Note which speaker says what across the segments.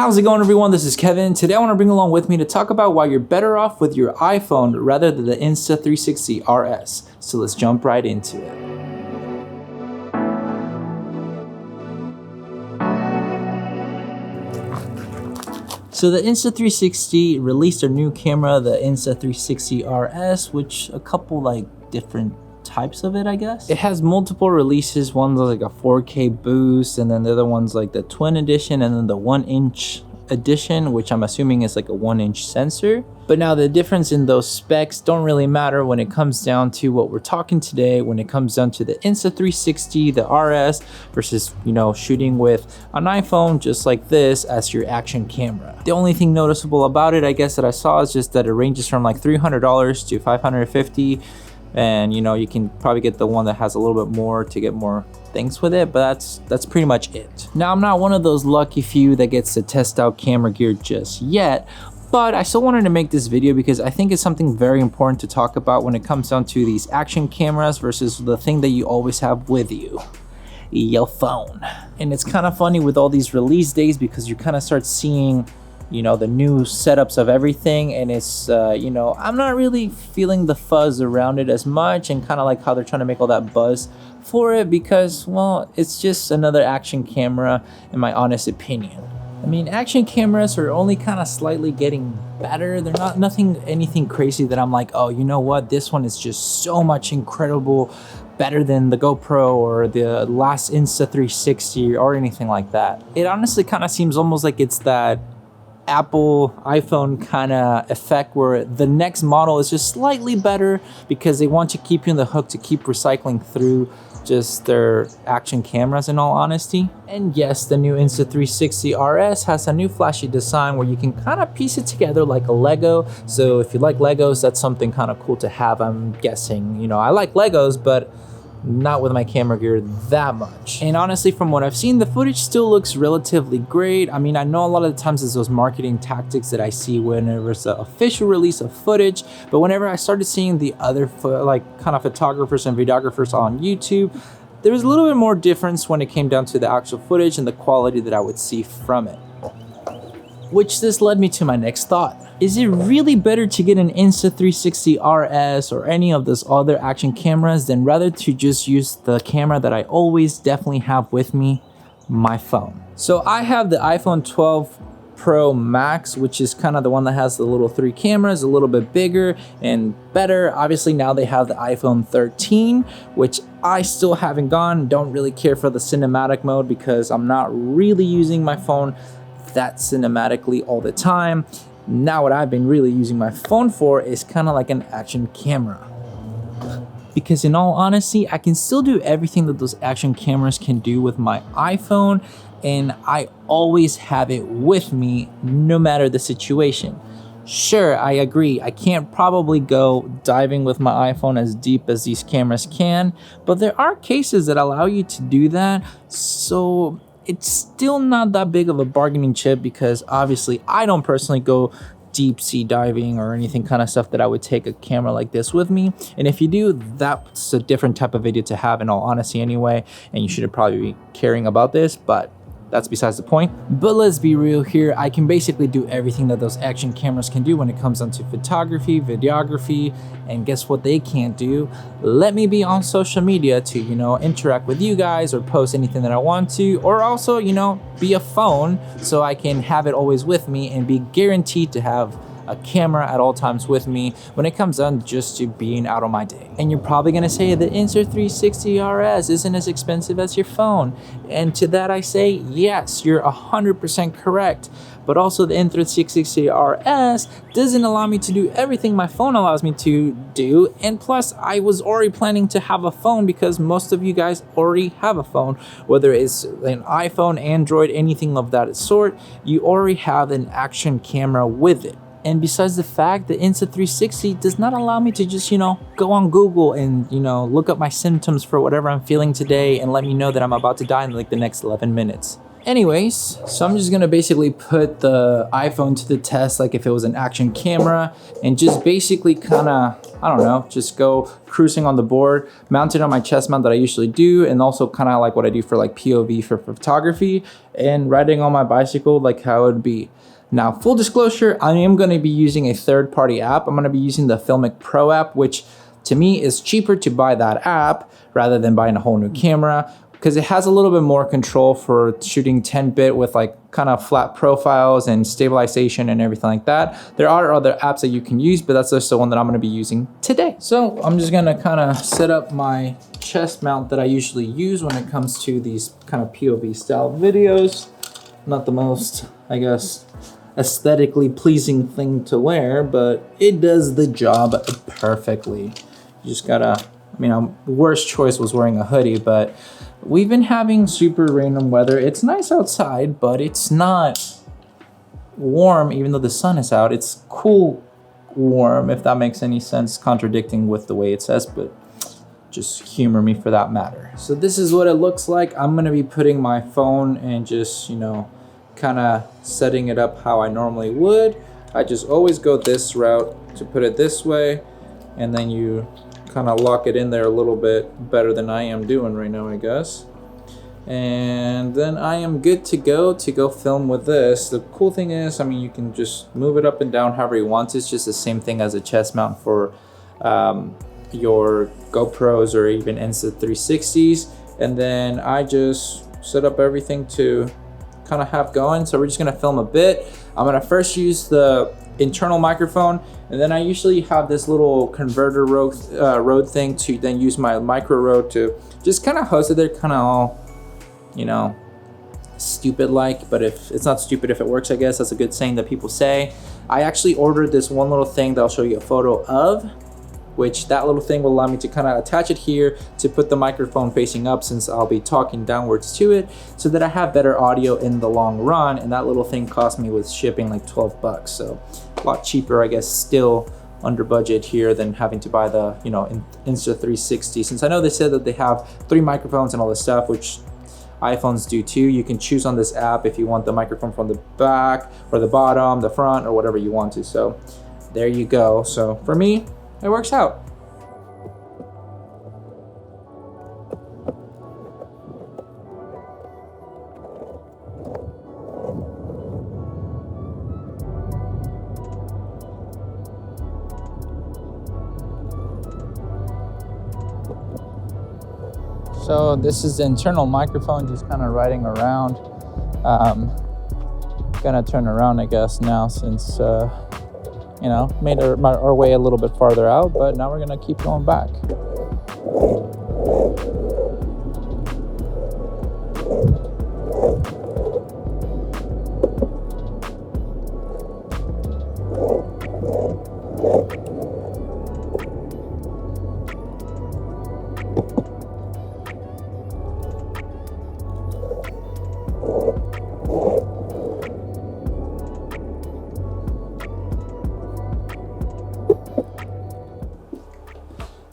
Speaker 1: How's it going, everyone? This is Kevin. Today I want to bring along with me to talk about why you're better off with your iPhone rather than the Insta360 RS. So let's jump right into it. So the Insta360 released a new camera, the Insta360 RS, which a couple different types of it, I guess. It has multiple releases. One's like a 4K boost, and then the other one's like the twin edition, and then the 1-inch edition, which I'm assuming is like a 1-inch sensor. But now the difference in those specs don't really matter when it comes down to what we're talking today, when it comes down to the Insta360, the RS, versus, shooting with an iPhone just like this as your action camera. The only thing noticeable about it, I guess, that I saw is just that it ranges from like $300 to $550. And you can probably get the one that has a little bit more to get more things with it, but that's pretty much it. Now, I'm not one of those lucky few that gets to test out camera gear just yet, but I still wanted to make this video because I think it's something very important to talk about when it comes down to these action cameras versus the thing that you always have with you, your phone. And it's kind of funny with all these release days because you kind of start seeing the new setups of everything, and it's I'm not really feeling the fuzz around it as much, and kind of like how they're trying to make all that buzz for it because, well, it's just another action camera in my honest opinion. I mean, action cameras are only kind of slightly getting better. They're not anything crazy that I'm like, oh, you know what, this one is just so much incredible better than the GoPro or the last Insta360 or anything like that. It honestly kind of seems almost like it's that Apple iPhone kind of effect where the next model is just slightly better because they want to keep you in the hook to keep recycling through just their action cameras, in all honesty. And yes, the new Insta360 RS has a new flashy design where you can kind of piece it together like a Lego. So if you like Legos, that's something kind of cool to have, I'm guessing. I like Legos, but not with my camera gear that much. And honestly, from what I've seen, the footage still looks relatively great. I mean, I know a lot of the times it's those marketing tactics that I see whenever it's an official release of footage, but whenever I started seeing the other kind of photographers and videographers on YouTube, there was a little bit more difference when it came down to the actual footage and the quality that I would see from it. Which this led me to my next thought. Is it really better to get an Insta360 RS or any of those other action cameras than rather to just use the camera that I always definitely have with me, my phone? So I have the iPhone 12 Pro Max, which is kind of the one that has the little 3 cameras, a little bit bigger and better. Obviously now they have the iPhone 13, which I still haven't don't really care for the cinematic mode because I'm not really using my phone that cinematically all the time. Now what I've been really using my phone for is kind of like an action camera. Because in all honesty, I can still do everything that those action cameras can do with my iPhone, and I always have it with me no matter the situation. Sure, I agree, I can't probably go diving with my iPhone as deep as these cameras can, but there are cases that allow you to do that, so it's still not that big of a bargaining chip because obviously I don't personally go deep sea diving or anything kind of stuff that I would take a camera like this with me. And if you do, that's a different type of video to have in all honesty anyway, and you should probably be caring about this, but that's besides the point. But let's be real here, I can basically do everything that those action cameras can do when it comes down to photography, videography, and guess what they can't do? Let me be on social media to, interact with you guys or post anything that I want to, or also, be a phone so I can have it always with me and be guaranteed to have a camera at all times with me when it comes down just to being out on my day. And you're probably gonna say the Insta360 RS isn't as expensive as your phone. And to that I say, yes, you're 100% correct. But also the Insta360 RS doesn't allow me to do everything my phone allows me to do. And plus, I was already planning to have a phone because most of you guys already have a phone. Whether it's an iPhone, Android, anything of that sort, you already have an action camera with it. And besides the fact, the Insta360 does not allow me to just, go on Google and, look up my symptoms for whatever I'm feeling today and let me know that I'm about to die in like the next 11 minutes. Anyways, so I'm just gonna basically put the iPhone to the test like if it was an action camera, and just basically kind of, I don't know, just go cruising on the board, mount it on my chest mount that I usually do, and also kind of like what I do for like POV for photography, and riding on my bicycle like how it would be. Now, full disclosure, I am gonna be using a third-party app. I'm gonna be using the Filmic Pro app, which to me is cheaper to buy that app rather than buying a whole new camera, because it has a little bit more control for shooting 10-bit with like kind of flat profiles and stabilization and everything like that. There are other apps that you can use, but that's just the one that I'm gonna be using today. So I'm just gonna kind of set up my chest mount that I usually use when it comes to these kind of POV style videos. Not the most, I guess, aesthetically pleasing thing to wear, but it does the job perfectly. You just gotta, I mean, worst choice was wearing a hoodie, but we've been having super random weather. It's nice outside, but it's not warm even though the sun is out. It's cool warm, if that makes any sense, contradicting with the way it says, but just humor me for that matter. So this is what it looks like. I'm gonna be putting my phone and just, you know, kind of setting it up how I normally would. I just always go this route to put it this way, and then you kind of lock it in there a little bit better than I am doing right now, I guess. And then I am good to go film with this. The cool thing is, I mean, you can just move it up and down however you want. It's just the same thing as a chest mount for your GoPros or even Insta360s. And then I just set up everything to kind of have going. So we're just gonna film a bit. I'm gonna first use the internal microphone, and then I usually have this little converter Rode thing to then use my micro Rode to just kind of host it there, kind of all, you know, stupid like, but if it's not stupid if it works, I guess that's a good saying that people say. I actually ordered this one little thing that I'll show you a photo of, which that little thing will allow me to kind of attach it here to put the microphone facing up, since I'll be talking downwards to it, so that I have better audio in the long run. And that little thing cost me with shipping like 12 bucks. So a lot cheaper, I guess, still under budget here than having to buy the, you know, Insta360. Since I know they said that they have 3 microphones and all this stuff, which iPhones do too. You can choose on this app if you want the microphone from the back or the bottom, the front, or whatever you want to. So there you go. So for me, it works out. So this is the internal microphone, just kind of riding around. Gonna turn around, I guess, now, since you know, made our way a little bit farther out, but now we're gonna keep going back.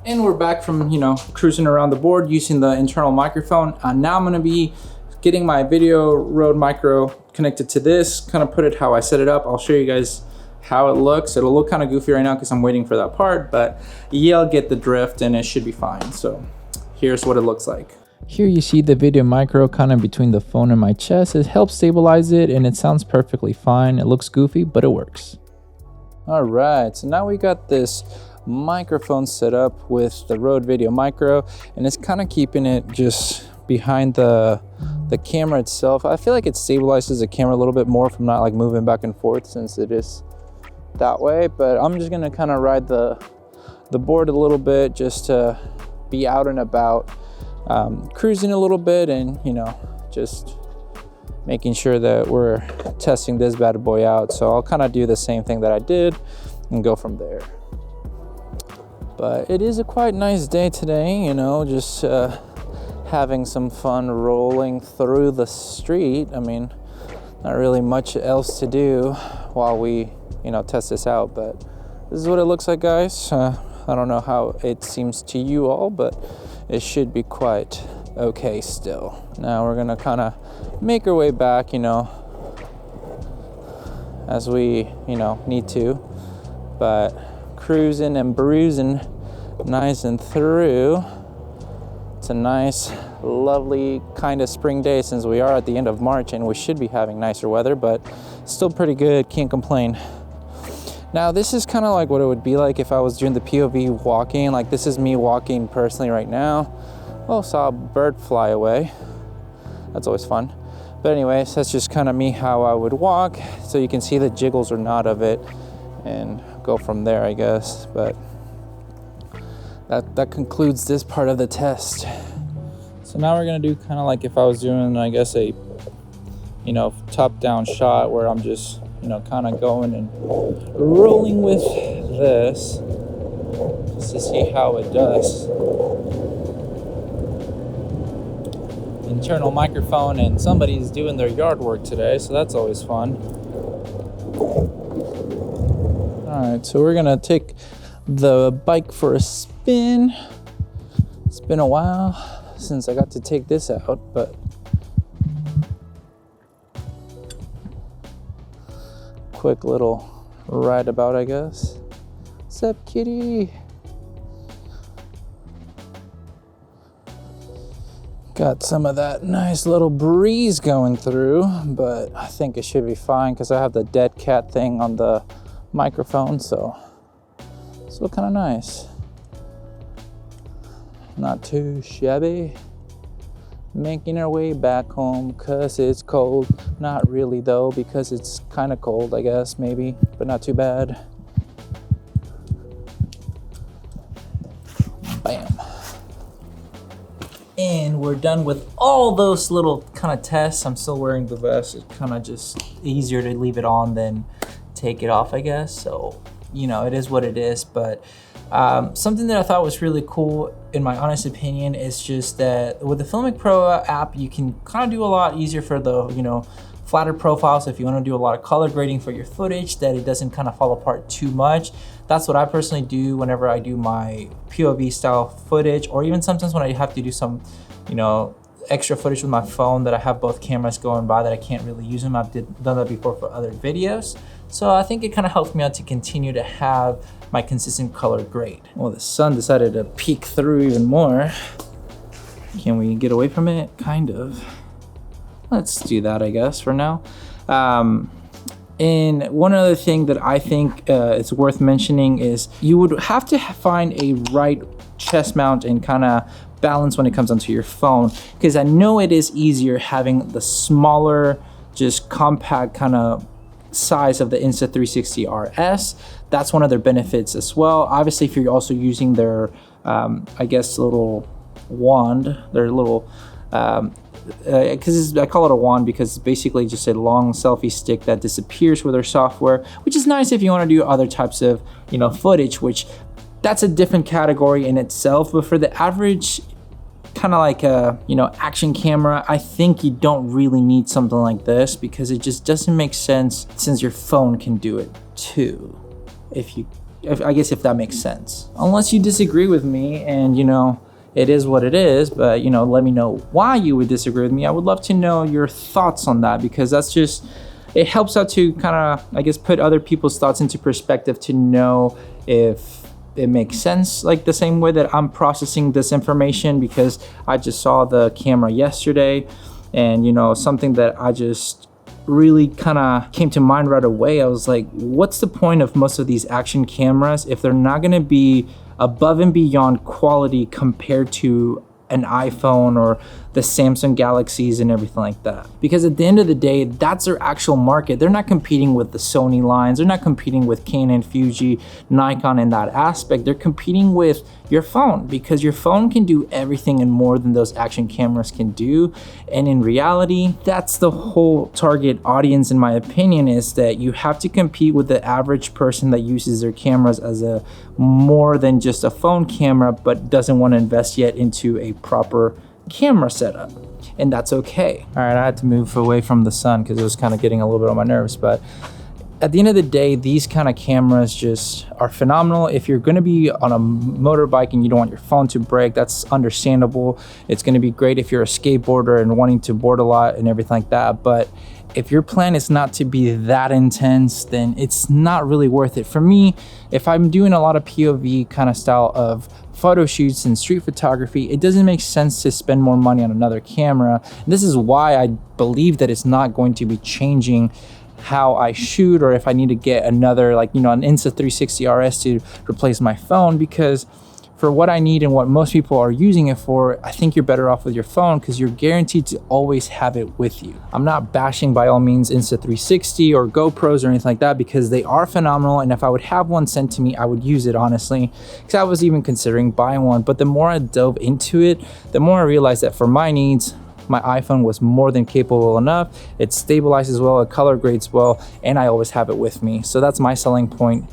Speaker 1: And we're back from, you know, cruising around the board using the internal microphone. Now I'm gonna be getting my video Rode Micro connected to this, kind of put it how I set it up. I'll show you guys how it looks. It'll look kind of goofy right now because I'm waiting for that part, but you'll get the drift and it should be fine. So here's what it looks like. Here you see the video micro kind of between the phone and my chest. It helps stabilize it and it sounds perfectly fine. It looks goofy, but it works. All right, so now we got this microphone set up with the Rode Video Micro, and it's kind of keeping it just behind the camera itself. I feel like it stabilizes the camera a little bit more from not like moving back and forth, since it is that way. But I'm just gonna kind of ride the board a little bit just to be out and about, cruising a little bit, and you know, just making sure that we're testing this bad boy out. So I'll kind of do the same thing that I did and go from there. But it is a quite nice day today, you know, just having some fun rolling through the street. I mean, not really much else to do while we, you know, test this out, but this is what it looks like, guys. I don't know how it seems to you all, but it should be quite okay still. Now we're gonna kind of make our way back, you know, as we, you know, need to, but cruising and bruising nice and through. It's a nice, lovely kind of spring day since we are at the end of March and we should be having nicer weather, but still pretty good, can't complain. Now this is kind of like what it would be like if I was doing the POV walking. Like this is me walking personally right now. Oh, saw a bird fly away. That's always fun. But anyways, that's just kind of me how I would walk. So you can see the jiggles or not of it and go from there, I guess. But that concludes this part of the test. So now we're gonna do kind of like if I was doing, I guess, a, you know, top-down shot where I'm just, you know, kind of going and rolling with this just to see how it does. Internal microphone, and somebody's doing their yard work today, so that's always fun. Alright, so we're gonna take the bike for a spin. It's been a while since I got to take this out, but quick little ride about, I guess. What's up, kitty? Got some of that nice little breeze going through, but I think it should be fine because I have the dead cat thing on the microphone, so it's still kind of nice. Not too shabby. Making our way back home because it's cold. Not really though, because it's kind of cold, I guess, maybe, but not too bad. Bam. And we're done with all those little kind of tests. I'm still wearing the vest. It's kind of just easier to leave it on than take it off, I guess. So, you know, it is what it is. But something that I thought was really cool, in my honest opinion, is just that with the Filmic Pro app, you can kind of do a lot easier for the, you know, flatter profiles. If you want to do a lot of color grading for your footage, that it doesn't kind of fall apart too much. That's what I personally do whenever I do my POV style footage, or even sometimes when I have to do some, you know, extra footage with my phone that I have both cameras going by that I can't really use them. I've done that before for other videos. So I think it kind of helps me out to continue to have my consistent color grade. Well, the sun decided to peek through even more. Can we get away from it? Kind of. Let's do that, I guess, for now. And one other thing that I think is worth mentioning is you would have to find a right chest mount and kind of balance when it comes onto your phone, because I know it is easier having the smaller, just compact kind of size of the Insta360 RS. That's one of their benefits as well. Obviously, if you're also using their, I guess, little wand, their little, because I call it a wand because it's basically just a long selfie stick that disappears with their software, which is nice if you want to do other types of, you know, footage, which that's a different category in itself. But for the average kind of like a, you know, action camera, I think you don't really need something like this because it just doesn't make sense since your phone can do it too. I guess if that makes sense. Unless you disagree with me and, you know, it is what it is, but, you know, let me know why you would disagree with me. I would love to know your thoughts on that, because that's just, it helps out to kind of, I guess, put other people's thoughts into perspective to know if it makes sense, like the same way that I'm processing this information, because I just saw the camera yesterday and, you know, something that I just really kind of came to mind right away. I was like, what's the point of most of these action cameras if they're not going to be above and beyond quality compared to an iPhone or the Samsung Galaxies and everything like that? Because at the end of the day, that's their actual market. They're not competing with the Sony lines. They're not competing with Canon, Fuji, Nikon in that aspect. They're competing with your phone, because your phone can do everything and more than those action cameras can do. And in reality, that's the whole target audience, in my opinion, is that you have to compete with the average person that uses their cameras as a more than just a phone camera, but doesn't want to invest yet into a proper camera setup, and that's okay. All right, I had to move away from the sun because it was kind of getting a little bit on my nerves, but At the end of the day, these kind of cameras just are phenomenal. If you're going to be on a motorbike and you don't want your phone to break, that's understandable. It's going to be great if you're a skateboarder and wanting to board a lot and everything like that. But if your plan is not to be that intense, then it's not really worth it. For me, if I'm doing a lot of POV kind of style of photo shoots and street photography, it doesn't make sense to spend more money on another camera. And this is why I believe that it's not going to be changing how I shoot, or if I need to get another, like, you know, an Insta360 RS to replace my phone, because for what I need and what most people are using it for, I think you're better off with your phone because you're guaranteed to always have it with you. I'm not bashing by all means Insta360 or GoPros or anything like that, because they are phenomenal, and if I would have one sent to me, I would use it, honestly, because I was even considering buying one. But the more I dove into it, the more I realized that for my needs, my iPhone was more than capable enough. It stabilizes well, it color grades well, and I always have it with me. So that's my selling point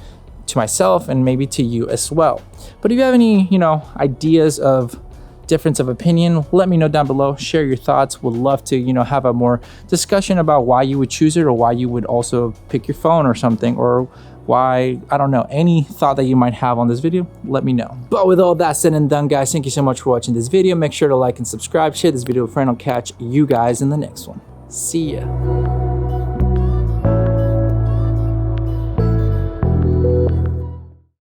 Speaker 1: to myself and maybe to you as well. But if you have any, you know, ideas of difference of opinion, let me know down below. Share your thoughts. Would love to, you know, have a more discussion about why you would choose it, or why you would also pick your phone or something, or why, I don't know, any thought that you might have on this video, let me know. But with all that said and done, guys, thank you so much for watching this video. Make sure to like and subscribe, share this video with a friend. I'll catch you guys in the next one. See ya.